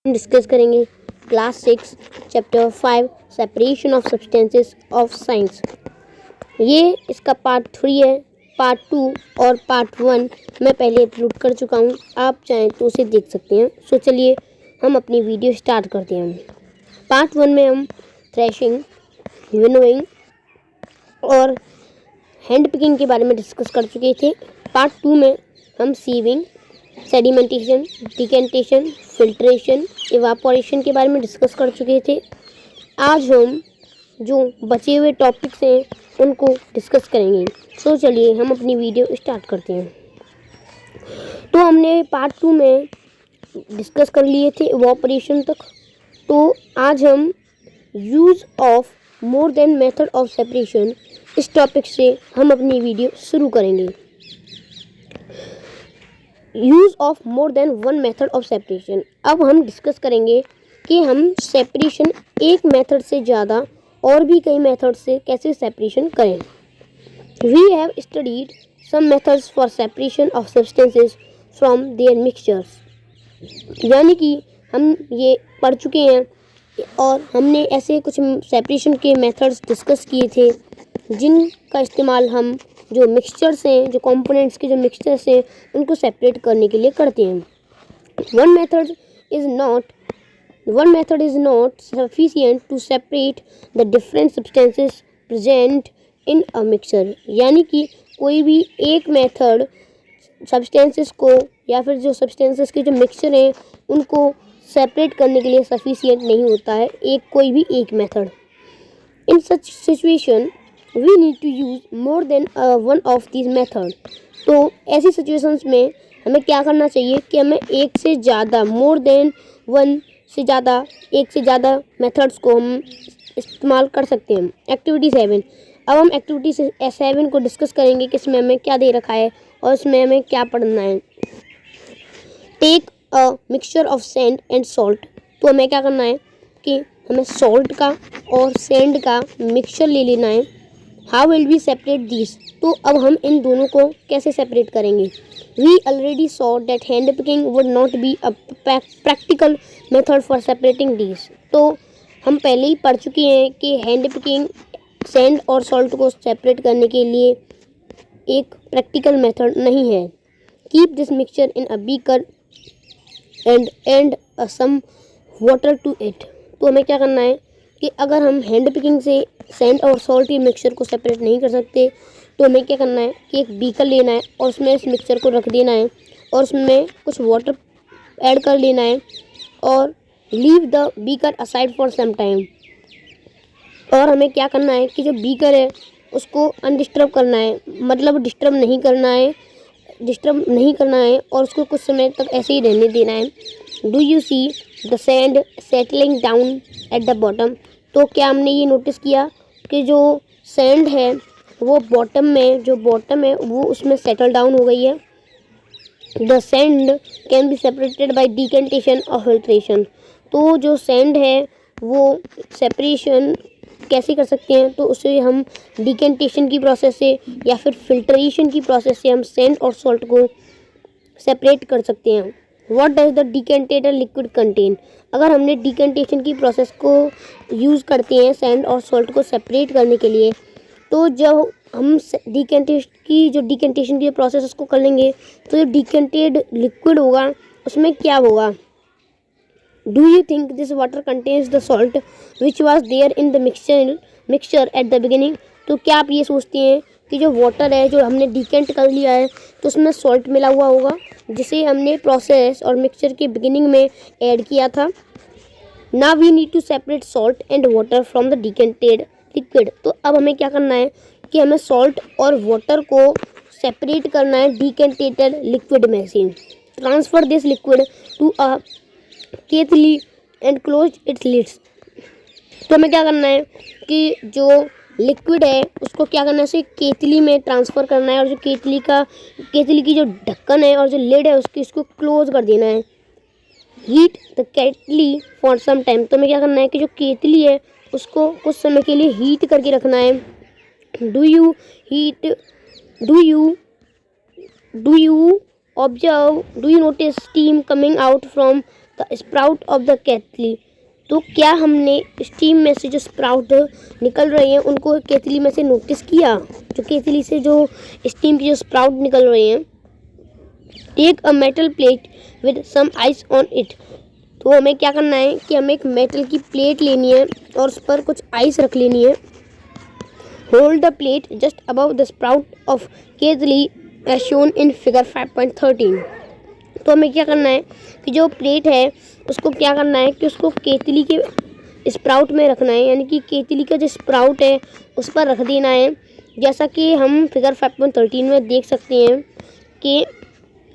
Discuss करेंगे class 6 chapter 5 separation of substances of science. ये इसका पार्ट 3 है। पार्ट 2 और पार्ट 1 मैं पहले अपलोड कर चुका हूँ, आप चाहें तो उसे देख सकते हैं। सो चलिए हम अपनी वीडियो स्टार्ट करते हैं। पार्ट 1 में हम थ्रेशिंग, विनोइंग और हैंड पिकिंग के बारे में डिस्कस कर चुके थे। पार्ट 2 में हम sieving, sedimentation, decantation, filtration, evaporation के बारे में डिस्कस कर चुके थे। आज हम जो बचे हुए टॉपिक्स हैं उनको डिस्कस करेंगे। सो चलिए हम अपनी वीडियो स्टार्ट करते हैं। तो हमने पार्ट 2 में डिस्कस कर लिए थे इवापोरेशन तक। तो आज हम use of more than method of separation, इस टॉपिक से हम अपनी वीडियो शुरू करेंगे। Use of more than one method of separation. अब हम डिस्कस करेंगे कि हम सेपरेशन एक मेथड से ज़्यादा और भी कई मेथड से कैसे सेपरेशन करें। We have studied some methods for separation of substances from their mixtures. यानी कि हम ये पढ़ चुके हैं और हमने ऐसे कुछ सेपरेशन के मेथड्स डिस्कस किए थे जिनका इस्तेमाल हम जो मिक्सचर्स हैं, जो कंपोनेंट्स के जो मिक्सचर्स हैं, उनको सेपरेट करने के लिए करते हैं। One method is not sufficient to separate the different substances present in a mixture. यानी कि कोई भी एक मेथड सब्सटेंसेस को या फिर जो सब्सटेंसेस के जो मिक्सचर हैं उनको सेपरेट करने के लिए सफिशिएंट नहीं होता है कोई भी एक method. In such situation we need to use more than one of this method. तो ऐसी सिचुएशंस में हमें क्या करना चाहिए कि हमें एक से ज़्यादा, मोर देन वन से ज़्यादा, एक से ज़्यादा मेथड्स को हम इस्तेमाल कर सकते हैं। एक्टिविटी 7। अब हम एक्टिविटी 7 को डिस्कस करेंगे कि इसमें हमें क्या दे रखा है और इसमें हमें क्या पढ़ना है। Take a mixture of sand and salt. तो हमें क्या करना है कि हमें सॉल्ट का और सैंड का मिक्सचर ले लेना है। How will we separate this. तो अब हम इन दोनों को कैसे सेपरेट करेंगे। We already saw that hand picking would not be a practical method for separating this. तो हम पहले ही पढ़ चुके हैं कि हैंड पिकिंग सैंड और सॉल्ट को सेपरेट करने के लिए एक प्रैक्टिकल मेथड नहीं है। Keep this mixture in a beaker and some water to it. तो हमें क्या करना है कि अगर हम हैंड पिकिंग से सैंड और सॉल्ट के मिक्सचर को सेपरेट नहीं कर सकते तो हमें क्या करना है कि एक बीकर लेना है और उसमें इस मिक्सचर को रख देना है और उसमें कुछ वाटर ऐड कर लेना है और leave the beaker aside for some time. और हमें क्या करना है कि जो बीकर है उसको अनडिस्टर्ब करना है, मतलब डिस्टर्ब नहीं करना है और उसको कुछ समय तक ऐसे ही रहने देना है। Do you see the sand settling down at the bottom. तो क्या हमने ये नोटिस किया कि जो सैंड है वो बॉटम है वो उसमें सेटल डाउन हो गई है। The sand can be separated by decantation और फिल्ट्रेशन। तो जो सैंड है वो सेपरेशन कैसे कर सकते हैं, तो उसे हम डिकेंटेशन की प्रोसेस से या फिर फिल्ट्रेशन की प्रोसेस से हम सैंड और सॉल्ट को सेपरेट कर सकते हैं। What does the decanted liquid contain. अगर हमने डिकेंटेशन की प्रोसेस को यूज़ करते हैं सैंड और सॉल्ट को सेपरेट करने के लिए, तो जब हम डिकेंटेशन की प्रोसेस उसको कर लेंगे तो जो डिकेंटेड लिक्विड होगा उसमें क्या होगा। Do you think this water contains the salt which was there in the mixture at the beginning. तो क्या आप ये सोचते हैं कि जो वाटर है जो हमने डिकेंट कर लिया है तो उसमें सॉल्ट मिला हुआ होगा जिसे हमने प्रोसेस और मिक्सचर के बिगिनिंग में ऐड किया था। Now we need to separate salt and water from the decanted liquid. तो अब हमें क्या करना है कि हमें सॉल्ट और वाटर को सेपरेट करना है डिकेंटेड लिक्विड में से। Transfer this liquid to a केतली एंड क्लोज इट्स लिड्स। तो हमें क्या करना है कि जो लिक्विड है उसको क्या करना है, उसे केतली में ट्रांसफ़र करना है और जो केतली की जो ढक्कन है और जो लिड है इसको क्लोज कर देना है। हीट द केतली फॉर सम टाइम। तो हमें क्या करना है कि जो केतली है उसको कुछ समय के लिए हीट करके रखना है। Do you notice steam coming out from the sprout of the केतली। तो क्या हमने स्टीम में से जो स्प्राउट निकल रहे हैं उनको केतली में से नोटिस किया? जो केतली से जो स्टीम की जो स्प्राउट निकल रहे हैं। Take a metal plate with some ice on it. तो हमें क्या करना है कि हमें एक मेटल की प्लेट लेनी है और उस पर कुछ आइस रख लेनी है। Hold the plate just above the sprout of केतली एज शोन इन फिगर 5.13। तो हमें क्या करना है कि जो प्लेट है उसको क्या करना है कि उसको केतली के स्प्राउट में रखना है, यानी कि केतली का जो स्प्राउट है उस पर रख देना है। जैसा कि हम फिगर 5.13 में देख सकते हैं कि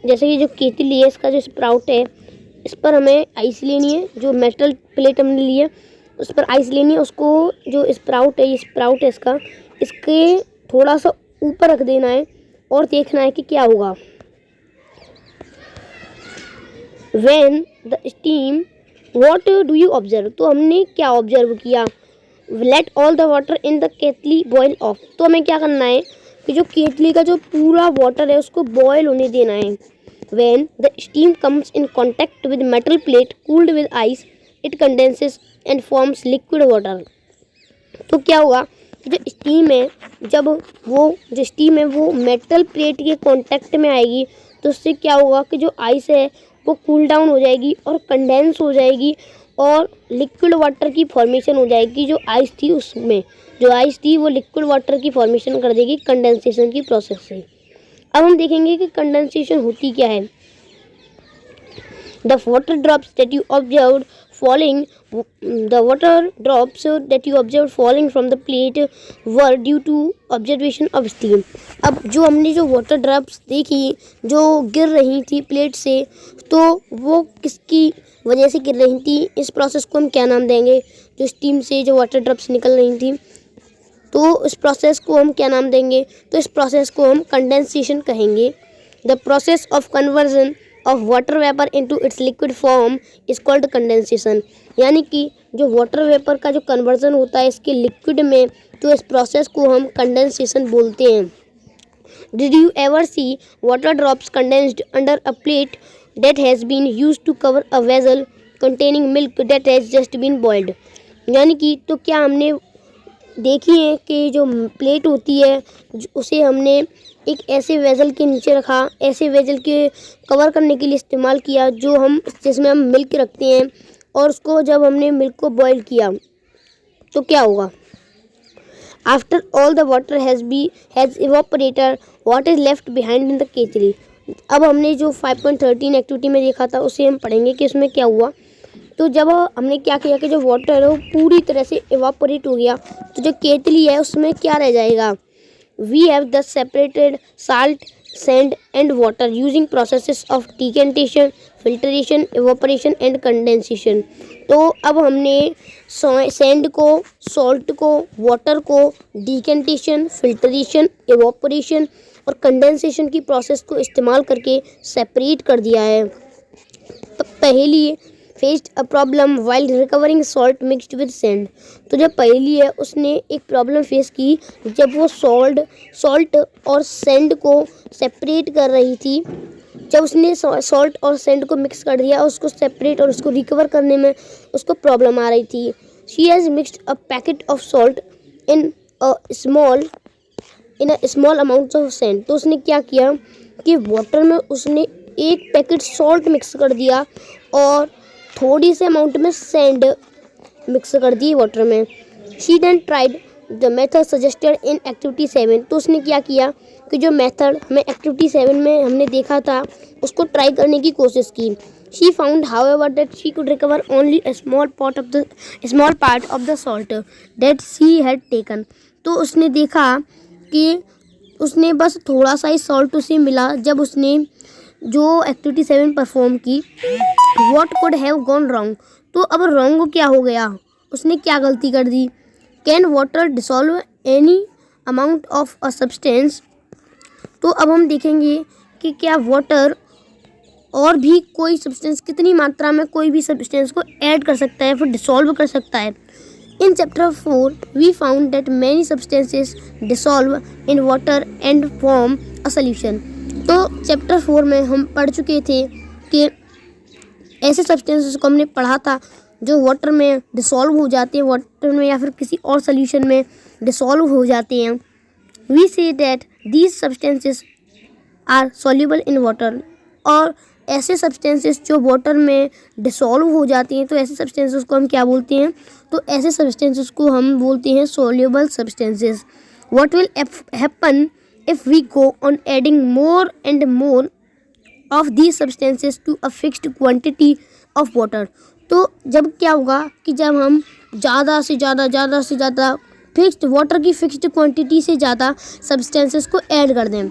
जैसे कि जो केतली है इसका जो स्प्राउट है इस पर हमें आइस लेनी है। जो मेटल प्लेट हमने ली है उस पर आइस लेनी है। उसको जो स्प्राउट है, ये स्प्राउट है इसका, इसके थोड़ा सा ऊपर रख देना है और देखना है कि क्या होगा। When the steam, what do you observe? तो हमने क्या ऑब्जर्व किया? Let all the water in the केतली boil off। तो हमें क्या करना है कि जो केतली का जो पूरा वाटर है उसको बॉयल होने देना है। When the steam comes in contact with metal plate cooled with ice, it condenses and forms liquid water। तो क्या हुआ कि जो स्टीम है, जब वो जो स्टीम है वो मेटल प्लेट के कांटेक्ट में आएगी तो उससे क्या होगा कि जो आइस है वो कूल डाउन हो जाएगी और कंडेंस हो जाएगी और लिक्विड वाटर की फॉर्मेशन हो जाएगी। जो आइस थी उसमें जो आइस थी वो लिक्विड वाटर की फॉर्मेशन कर देगी कंडेंसेशन की प्रोसेस से। अब हम देखेंगे कि कंडेंसेशन होती क्या है। The water drops that you observed falling from the plate were due to observation of steam। अब जो हमने जो वाटर ड्रॉप्स देखी जो गिर रही थी प्लेट से, तो वो किसकी वजह से गिर रही थी? इस प्रोसेस को हम क्या नाम देंगे? जो स्टीम से जो वाटर ड्रॉप्स निकल रही थी, तो इस प्रोसेस को हम क्या नाम देंगे? तो इस प्रोसेस को हम कंडेंसेशन कहेंगे। The process of conversion of water vapour into its liquid form is called condensation. यानी कि जो वाटर वेपर का जो कन्वर्जन होता है इसके लिक्विड में, तो इस प्रोसेस को हम कंडेंसेशन बोलते हैं। Did you ever see water drops condensed under a plate that has been used to cover a vessel containing milk that has just been boiled। यानी कि तो क्या हमने देखी है कि जो प्लेट होती है उसे हमने एक ऐसे वेजल के नीचे रखा, ऐसे वेजल के कवर करने के लिए इस्तेमाल किया जिसमें हम मिल्क रखते हैं, और उसको जब हमने मिल्क को बॉईल किया तो क्या होगा? After all the water has evaporated what is left behind in the केतली। अब हमने जो 5.13 एक्टिविटी में देखा था उसे हम पढ़ेंगे कि उसमें क्या हुआ। तो जब हमने क्या किया कि जो वाटर है वो पूरी तरह से इवापोरेट हो गया, तो जो केतली है उसमें क्या रह जाएगा? वी हैव दस separated salt, sand and water using processes of decantation, filtration, evaporation and condensation. तो अब हमने सैंड को, सॉल्ट को, वाटर को डिकेंटेशन, फिल्ट्रेशन, इवापोरेशन और कंडेंसेशन की प्रोसेस को इस्तेमाल करके सेपरेट कर दिया है। पहेली faced a problem while recovering salt mixed with sand. तो जब पहेली है उसने एक प्रॉब्लम फेस की जब वो सॉल्ट और सैंड को सेपरेट कर रही थी। जब उसने सॉल्ट और सैंड को मिक्स कर दिया, उसको सेपरेट और उसको रिकवर करने में उसको प्रॉब्लम आ रही थी। She has mixed a packet of salt in a small amount of sand. तो उसने क्या किया कि वाटर में उसने एक पैकेट सॉल्ट मिक्स कर दिया और थोड़ी से अमाउंट में सैंड मिक्स कर दी वाटर में। She then tried the method suggested in activity 7। तो उसने क्या किया कि जो मेथड हमें एक्टिविटी 7 में हमने देखा था उसको ट्राई करने की कोशिश की। She found however that she could recover only a small part of the salt that she had taken. तो उसने देखा कि उसने बस थोड़ा सा ही सॉल्ट उसे मिला जब उसने जो एक्टिविटी 7 परफॉर्म की। What could have gone wrong. तो अब रॉन्ग क्या हो गया? उसने क्या गलती कर दी? Can water dissolve any amount of a substance. तो अब हम देखेंगे कि क्या वाटर और भी कोई सब्सटेंस कितनी मात्रा में कोई भी सब्सटेंस को ऐड कर सकता है, फिर डिसॉल्व कर सकता है। In chapter 4, we found that many substances dissolve in water and form a solution। तो चैप्टर 4 में हम पढ़ चुके थे कि ऐसे सब्सटेंसेस को हमने पढ़ा था जो वाटर में डिसॉल्व हो जाते हैं, वाटर में या फिर किसी और सोल्यूशन में डिसॉल्व हो जाते हैं। We see that these substances are soluble in water. और ऐसे सब्सटेंसेस जो वाटर में डिसॉल्व हो जाती हैं, तो ऐसे सब्सटेंसेस को हम क्या बोलते हैं? तो ऐसे सब्सटेंसेस को हम बोलते हैं soluble substances. What will happen if we go on adding more and more of these substances to a fixed quantity of water. तो जब क्या होगा कि जब हम ज़्यादा से ज़्यादा फिक्स्ड वाटर की फिक्स्ड क्वांटिटी से ज़्यादा सब्सटेंसेस को ऐड कर दें।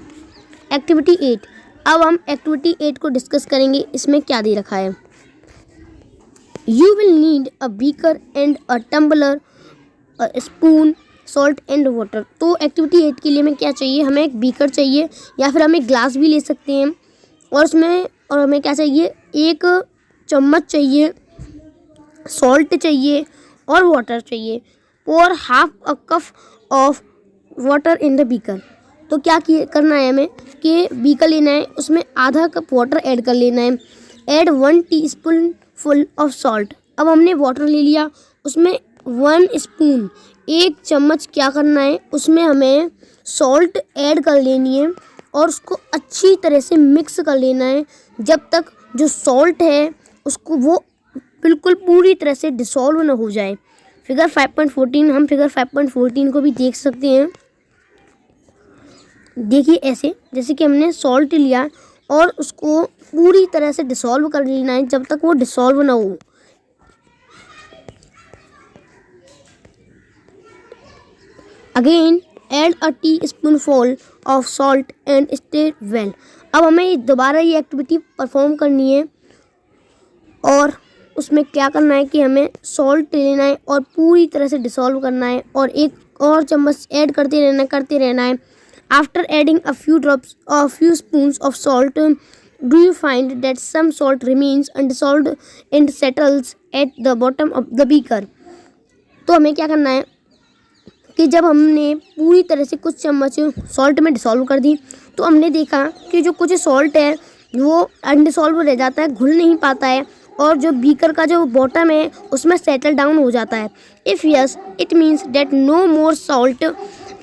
एक्टिविटी 8। अब हम एक्टिविटी 8 को डिस्कस करेंगे। इसमें क्या दे रखा है? You will need a beaker and a tumbler, a spoon, salt and water. तो एक्टिविटी 8 के लिए हमें क्या चाहिए? हमें एक बीकर चाहिए या फिर हम एक ग्लास भी ले सकते हैं, और हमें क्या चाहिए? एक चम्मच चाहिए, सॉल्ट चाहिए और वाटर चाहिए। और half a cup of water in the beaker. तो क्या करना है हमें कि बीकर लेना है, उसमें आधा कप वाटर ऐड कर लेना है। Add 1 teaspoon full of salt. अब हमने वाटर ले लिया, उसमें 1 स्पून, 1 चम्मच क्या करना है? उसमें हमें सॉल्ट ऐड कर लेनी है और उसको अच्छी तरह से मिक्स कर लेना है जब तक जो सॉल्ट है उसको वो बिल्कुल पूरी तरह से डिसॉल्व ना हो जाए। फिगर 5.14, हम फिगर 5.14 को भी देख सकते हैं। देखिए ऐसे, जैसे कि हमने सॉल्ट लिया और उसको पूरी तरह से डिसॉल्व कर लेना है जब तक वो डिसॉल्व ना हो। Again add a teaspoonful of salt and stir well. अब हमें दोबारा ये एक्टिविटी परफॉर्म करनी है और उसमें क्या करना है कि हमें सॉल्ट लेना है और पूरी तरह से डिसॉल्व करना है और एक और चम्मच ऐड करते रहना है। After adding a few spoons of salt, do you find that some salt remains undissolved and settles at the bottom of the beaker. तो हमें क्या करना है कि जब हमने पूरी तरह से कुछ चम्मच सॉल्ट में डिसॉल्व कर दी, तो हमने देखा कि जो कुछ सॉल्ट है वो अनडिसॉल्व रह जाता है, घुल नहीं पाता है, और जो बीकर का जो बॉटम है उसमें सेटल डाउन हो जाता है। If yes, it means that no more salt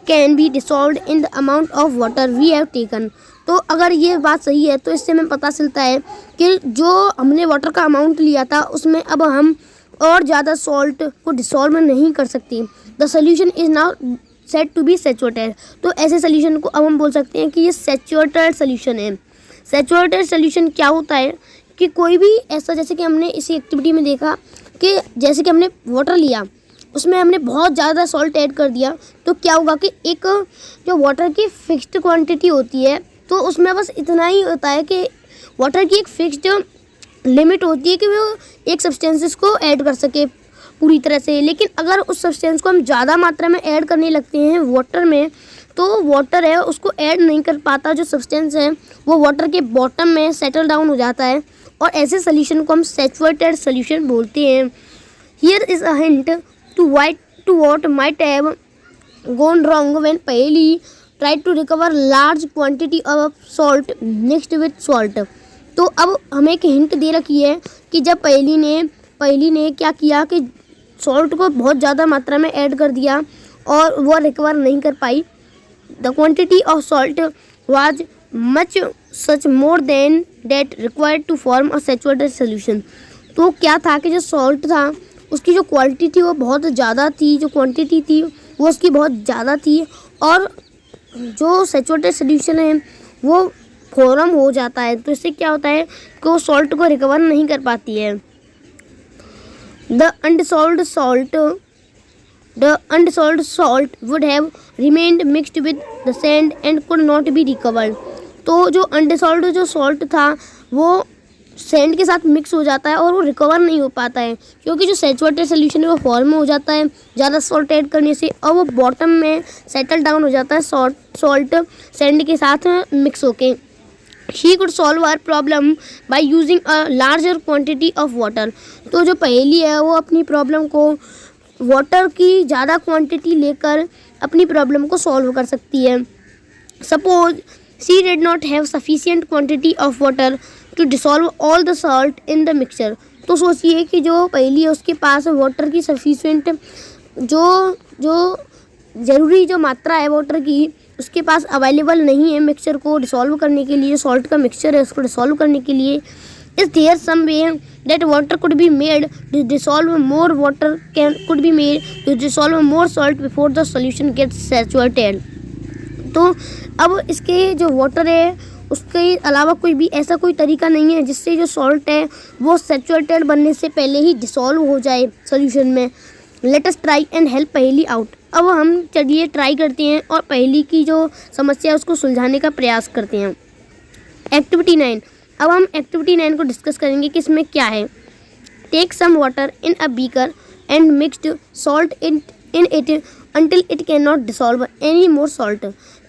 can be dissolved in the amount of water we have taken. तो अगर ये बात सही है तो इससे हमें पता चलता है कि जो हमने वाटर का अमाउंट लिया था उसमें अब हम और ज़्यादा सॉल्ट को डिसॉल्व नहीं कर सकती। The solution is now set to be saturated. तो ऐसे सोल्यूशन को अब हम बोल सकते हैं कि ये सैचुरेटेड सोल्यूशन है। सैचुरेटेड सोल्यूशन क्या होता है कि कोई भी ऐसा, जैसे कि हमने इसी एक्टिविटी में देखा कि जैसे कि हमने वाटर लिया, उसमें हमने बहुत ज़्यादा सॉल्ट ऐड कर दिया, तो क्या होगा कि एक जो वाटर की फिक्स्ड क्वांटिटी होती है तो उसमें बस इतना ही होता है कि वाटर की एक फिक्स्ड लिमिट होती है कि वो एक सब्सटेंसेस को ऐड कर सके पूरी तरह से। लेकिन अगर उस सब्सटेंस को हम ज़्यादा मात्रा में ऐड करने लगते हैं वाटर में, तो वाटर है उसको ऐड नहीं कर पाता, जो सब्सटेंस है वो वाटर के बॉटम में सेटल डाउन हो जाता है, और ऐसे सोल्यूशन को हम सैचुरेटेड सोल्यूशन बोलते हैं। Here is a hint to what might have gone wrong when Paheli try to recover large quantity of salt mixed with salt. तो अब हमें एक हिंट दे रखी है कि जब पहेली ने क्या किया कि सॉल्ट को बहुत ज़्यादा मात्रा में ऐड कर दिया और वो रिकवर नहीं कर पाई। The quantity of salt was much such more than that required to form a saturated solution. तो क्या था कि जो सॉल्ट था उसकी जो क्वालिटी थी वो बहुत ज़्यादा थी, जो क्वांटिटी थी वो उसकी बहुत ज़्यादा थी, और जो सैचुरेटेड सोल्यूशन है वो फॉर्म हो जाता है। तो इससे क्या होता है कि वो सॉल्ट को रिकवर नहीं कर पाती है। The undissolved salt would have remained mixed with the sand and could not be recovered. तो जो अनडिसॉल्व्ड जो सॉल्ट था वो सैंड के साथ मिक्स हो जाता है और वो रिकवर नहीं हो पाता है, क्योंकि जो सैचुरेटेड सोल्यूशन है वो फॉर्म हो जाता है ज़्यादा सॉल्ट ऐड करने से, और वो बॉटम में सेटल डाउन हो जाता है सॉल्ट सैंड के साथ मिक्स होके। She could solve our problem by using a larger quantity of water. तो जो पहेली है वो अपनी प्रॉब्लम को वाटर की ज़्यादा क्वांटिटी लेकर अपनी प्रॉब्लम को सॉल्व कर सकती है। Suppose she did not have sufficient quantity of water to dissolve all the salt in the mixture. तो सोचिए कि जो पहेली है उसके पास वाटर की सफिशिएंट जो जो ज़रूरी जो मात्रा है वाटर की उसके पास अवेलेबल नहीं है मिक्सचर को डिसॉल्व करने के लिए, सॉल्ट का मिक्सचर है उसको डिसॉल्व करने के लिए। Is there some way that water could be made to dissolve more water could be made to dissolve more salt before the solution gets saturated. तो अब इसके जो वाटर है उसके अलावा कोई भी ऐसा कोई तरीका नहीं है जिससे जो सॉल्ट है वो सैचुरेटेड बनने से पहले ही डिसॉल्व हो जाए सॉल्यूशन में। Let us try and help पहेली आउट। अब हम चलिए ट्राई करते हैं और पहेली की जो समस्या है उसको सुलझाने का प्रयास करते हैं। एक्टिविटी 9। अब हम एक्टिविटी 9 को डिस्कस करेंगे कि इसमें क्या है। Take some water in a beaker and mixed salt in it until it can not dissolve any more salt.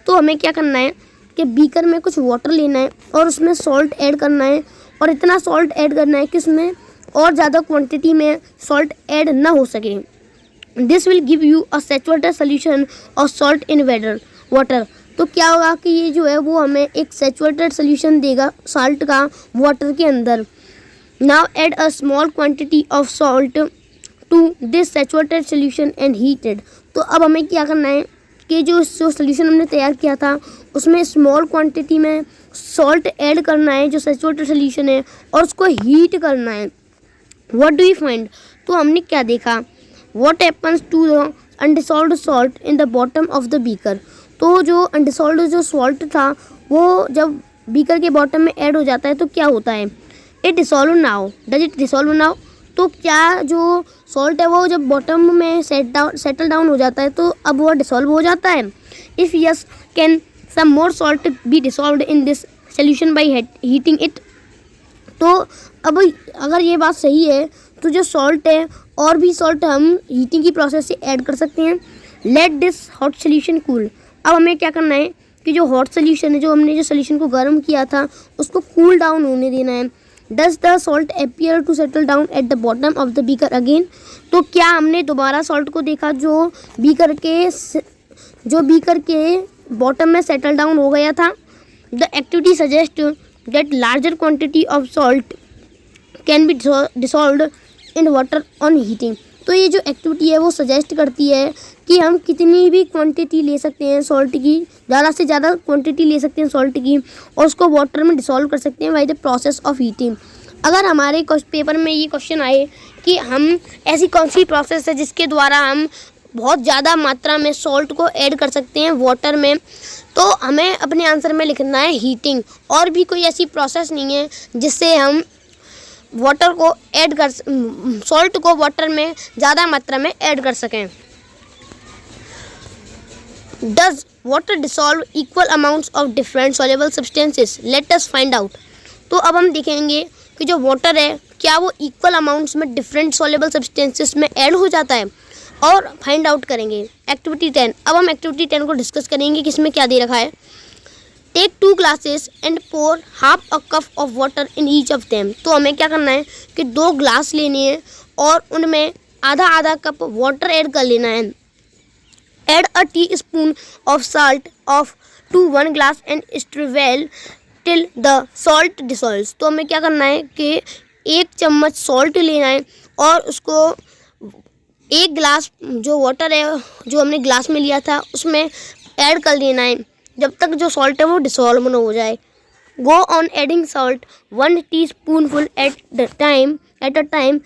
तो हमें क्या करना है कि बीकर में कुछ वाटर लेना है और उसमें सॉल्ट ऐड करना है और इतना सॉल्ट ऐड करना है कि उसमें और ज़्यादा क्वांटिटी में सॉल्ट ऐड ना हो सके। This will give you a saturated solution of salt in water. तो क्या होगा कि ये जो है वो हमें एक सैचुरेटेड सोल्यूशन देगा सॉल्ट का वाटर के अंदर। Now add a small quantity of salt to this saturated solution and heat it. तो अब हमें क्या करना है कि जो सोल्यूशन हमने तैयार किया था उसमें स्मॉल क्वांटिटी में सॉल्ट ऐड करना है जो सैचुरेटेड सोल्यूशन है और उसको हीट करना है। What do you find. तो हमने क्या देखा, what happens to the undissolved salt in the bottom of the beaker. तो जो अनडिसॉल्व्ड जो सॉल्ट था वो जब बीकर के बॉटम में ऐड हो जाता है तो क्या होता है, it dissolve now. Does it dissolve now. तो क्या जो सॉल्ट है वो जब बॉटम में सेटल डाउन हो जाता है तो अब वो डिसॉल्व हो जाता है। If yes can some more salt be dissolved in this solution by heating it. तो अब अगर ये बात सही है तो जो सॉल्ट है और भी सॉल्ट हम हीटिंग की प्रोसेस से ऐड कर सकते हैं। Let this hot solution cool. अब हमें क्या करना है कि जो हॉट सोल्यूशन है जो हमने जो सोल्यूशन को गर्म किया था उसको कूल डाउन होने देना है। Does the salt appear to settle down at the bottom of the beaker again. तो क्या हमने दोबारा सॉल्ट को देखा जो बीकर के बॉटम में सेटल डाउन हो गया था। The activity suggest that larger quantity of salt can be dissolved in water on heating. तो ये जो एक्टिविटी है वो सजेस्ट करती है कि हम कितनी भी क्वांटिटी ले सकते हैं सॉल्ट की, ज़्यादा से ज़्यादा क्वांटिटी ले सकते हैं सॉल्ट की और उसको वाटर में डिसॉल्व कर सकते हैं by the process of heating. अगर हमारे पेपर में ये क्वेश्चन आए कि हम ऐसी कौन सी प्रोसेस है जिसके द्वारा हम बहुत ज़्यादा मात्रा में सॉल्ट को ऐड कर सकते हैं वाटर में, तो हमें अपने आंसर में लिखना है हीटिंग। और भी कोई ऐसी प्रोसेस नहीं है जिससे हम वाटर को ऐड कर सॉल्ट को वाटर में ज़्यादा मात्रा में ऐड कर सकें। Does water dissolve equal amounts of different soluble substances. Let us find out. तो अब हम देखेंगे कि जो वाटर है क्या वो इक्वल अमाउंट्स में डिफरेंट सॉल्युबल सब्सटेंसेस में ऐड हो जाता है और फाइंड आउट करेंगे। एक्टिविटी 10। अब हम एक्टिविटी 10 को डिस्कस करेंगे कि इसमें क्या दे रखा है। Take 2 glasses and pour half a cup of water in each of them. तो हमें क्या करना है कि 2 ग्लास लेने हैं और उनमें आधा आधा कप वाटर ऐड कर लेना है। Add a tea spoon of salt of to 1 glass and stir well till the salt dissolves. तो हमें क्या करना है कि 1 चम्मच सॉल्ट लेना है और उसको 1 ग्लास जो वाटर है जो हमने ग्लास में लिया था उसमें ऐड कर देना है जब तक जो सॉल्ट है वो डिसॉल्व न हो जाए। Go on adding salt 1 teaspoonful at a time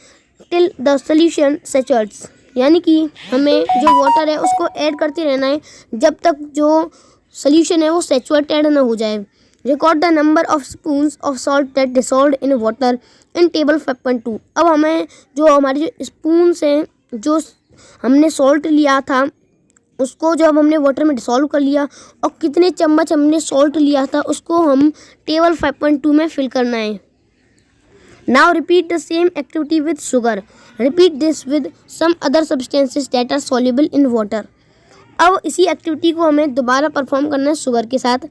till the solution saturates. यानी कि हमें जो वाटर है उसको ऐड करते रहना है जब तक जो सोल्यूशन है वो सैचुरेटेड ना हो जाए। Record the number of spoons of salt that dissolved in water in table 5.2। अब हमें जो हमारी जो स्पून्स हैं जो हमने सॉल्ट लिया था उसको जब हमने वाटर में डिसॉल्व कर लिया और कितने चम्मच हमने सॉल्ट लिया था उसको हम टेबल 5.2 में फिल करना है। Now repeat the same activity with sugar. Repeat this with some other substances that are soluble in water. अब इसी एक्टिविटी को हमें दोबारा परफॉर्म करना है शुगर के साथ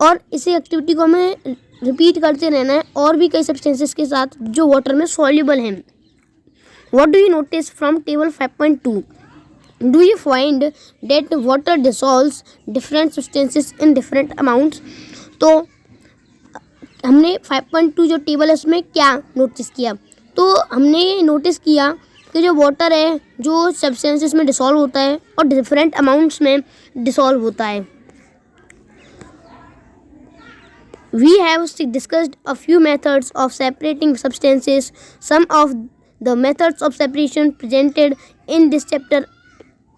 और इसी एक्टिविटी को हमें रिपीट करते रहना है और भी कई सब्सटेंसेस के साथ जो वाटर में सॉल्युबल हैं। What do you notice from table 5.2? Do you find that water dissolves different substances in different amounts? तो हमने 5.2 जो टेबल है उसमें क्या नोटिस किया, तो हमने नोटिस किया कि जो वाटर है जो सब्सटेंसेस में डिसॉल्व होता है और डिफरेंट अमाउंट्स में डिसॉल्व होता है। We have discussed a few methods of separating substances. Some of the methods of separation presented in this chapter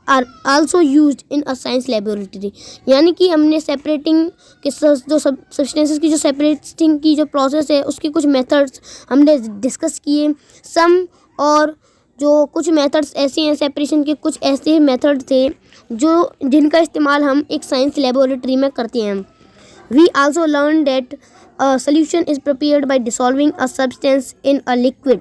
are also used in a science laboratory. यानी कि हमने सेपरेटिंग के जो सब्सटेंसेस की जो सेपरेटिंग की जो प्रोसेस है उसके कुछ मेथड्स हमने डिस्कस किए। सम और जो कुछ मेथड्स ऐसे हैं सेपरेशन के, कुछ ऐसे मेथड थे जो जिनका इस्तेमाल हम एक साइंस लेबोरेटरी में करते हैं। We also learned that a solution is prepared by dissolving a substance in a liquid.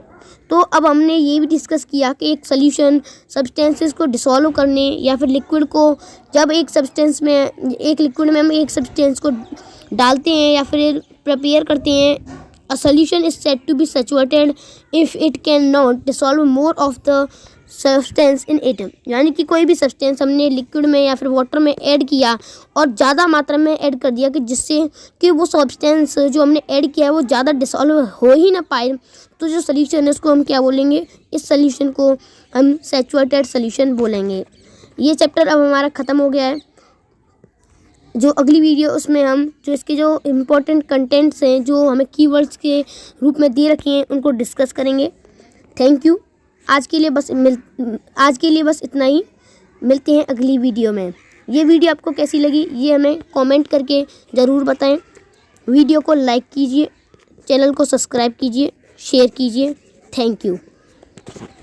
तो अब हमने ये भी डिस्कस किया कि एक सॉल्यूशन सब्सटेंसेस को डिसॉल्व करने या फिर लिक्विड को, जब एक सब्सटेंस में एक लिक्विड में हम एक सब्सटेंस को डालते हैं या फिर प्रिपेयर करते हैं, a solution is said to be saturated if it cannot dissolve more of the substance in atom. यानी कि कोई भी सब्सटेंस हमने लिक्विड में या फिर वाटर में ऐड किया और ज़्यादा मात्रा में ऐड कर दिया कि जिससे कि वो सब्सटेंस जो हमने ऐड किया है वो ज़्यादा डिसॉल्व हो ही ना पाए, तो जो सॉल्यूशन है उसको हम क्या बोलेंगे, इस सॉल्यूशन को हम सैचुरेटेड सॉल्यूशन बोलेंगे। ये चैप्टर अब हमारा ख़त्म हो गया है। जो अगली वीडियो उसमें हम जो इसके जो इम्पोर्टेंट कंटेंट्स हैं जो हमें कीवर्ड्स के रूप में दे रखे हैं उनको डिस्कस करेंगे। Thank you. आज के लिए बस इतना ही। मिलते हैं अगली वीडियो में। ये वीडियो आपको कैसी लगी ये हमें कमेंट करके ज़रूर बताएं। वीडियो को लाइक कीजिए, चैनल को सब्सक्राइब कीजिए, शेयर कीजिए। Thank you.